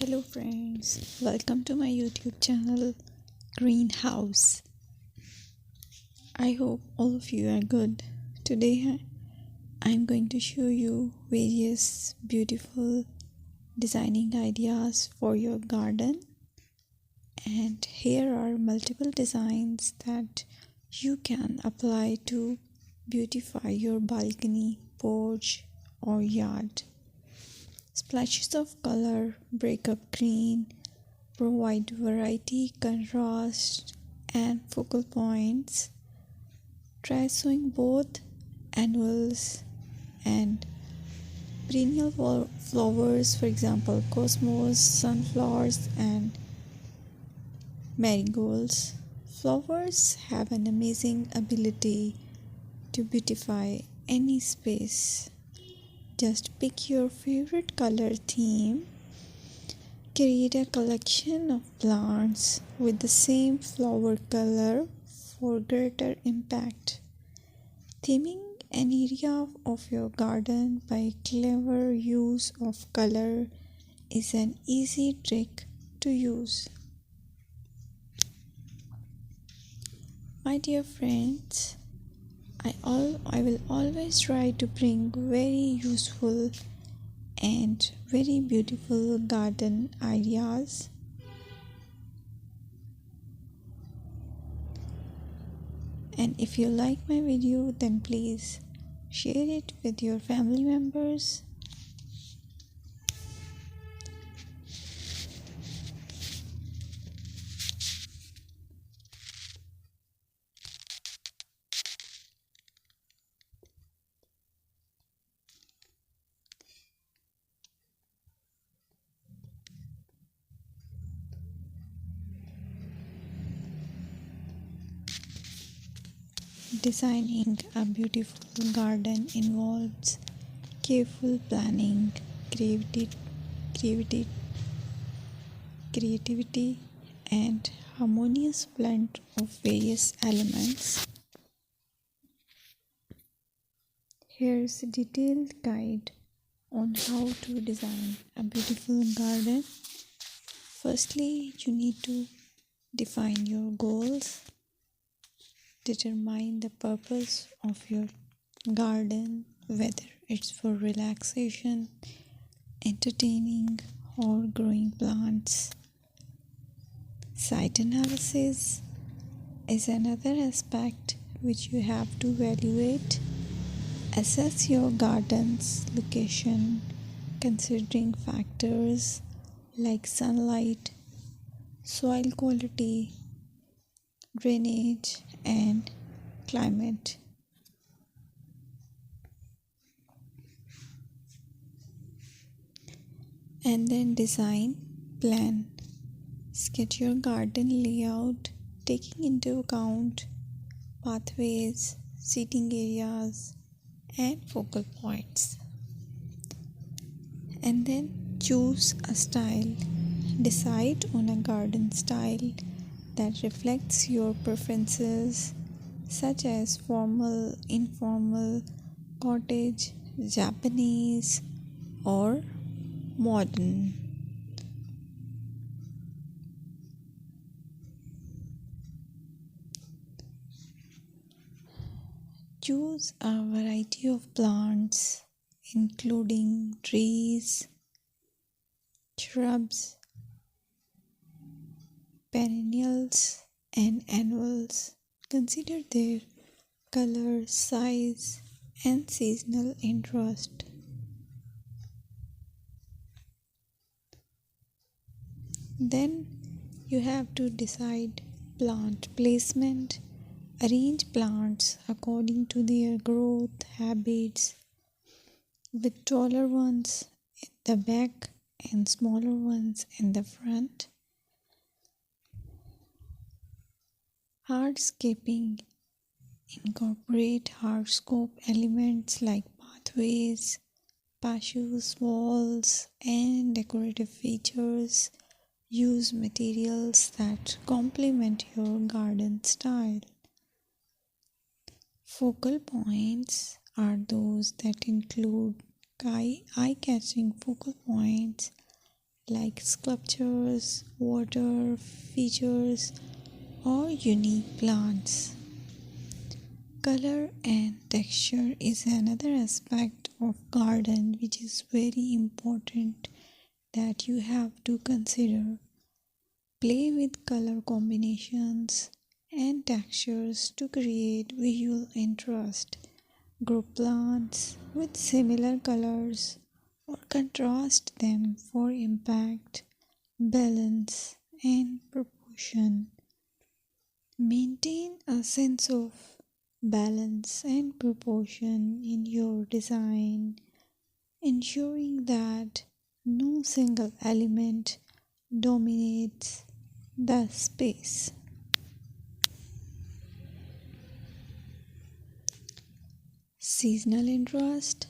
Hello friends, welcome to my YouTube channel Greenhouse. I hope all of you are good. Today I'm going to show you various beautiful designing ideas for your garden, and here are multiple designs that you can apply to beautify your balcony, porch or yard. Splashes of color break up green, provide variety, contrast, and focal points. Try sowing both annuals and perennial flowers, for example, cosmos, sunflowers, and marigolds. Flowers have an amazing ability to beautify any space. Just pick your favorite color theme. Create a collection of plants with the same flower color for greater impact. Theming an area of your garden by clever use of color is an easy trick to use. My dear friends, I will always try to bring very useful and very beautiful garden ideas. And if you like my video, then please share it with your family members. Designing a beautiful garden involves careful planning, creativity, creativity, and harmonious blend of various elements. Here's a detailed guide on how to design a beautiful garden. Firstly, you need to define your goals. Determine the purpose of your garden, whether it's for relaxation, entertaining, or growing plants. Site analysis is another aspect which you have to evaluate. Assess your garden's location, considering factors like sunlight, soil quality, drainage, and climate. And then design plan. Sketch your garden layout, taking into account pathways, seating areas, and focal points. And then choose a style. Decide on a garden style that reflects your preferences, such as formal, informal, cottage, Japanese, or modern. Choose a variety of plants, including trees, shrubs, perennials, and annuals. Consider their color, size, and seasonal interest. Then you have to decide plant placement. Arrange plants according to their growth habits, with taller ones in the back and smaller ones in the front. Hardscaping. Incorporate hardscape elements like pathways, patios, walls, and decorative features. Use materials that complement your garden style. Focal points are those that include eye-catching focal points like sculptures, water features, or unique plants. Color and texture is another aspect of garden which is very important that you have to consider. Play with color combinations and textures to create visual interest. Group plants with similar colors or contrast them for impact, balance, and proportion. Maintain a sense of balance and proportion in your design, ensuring that no single element dominates the space. Seasonal interest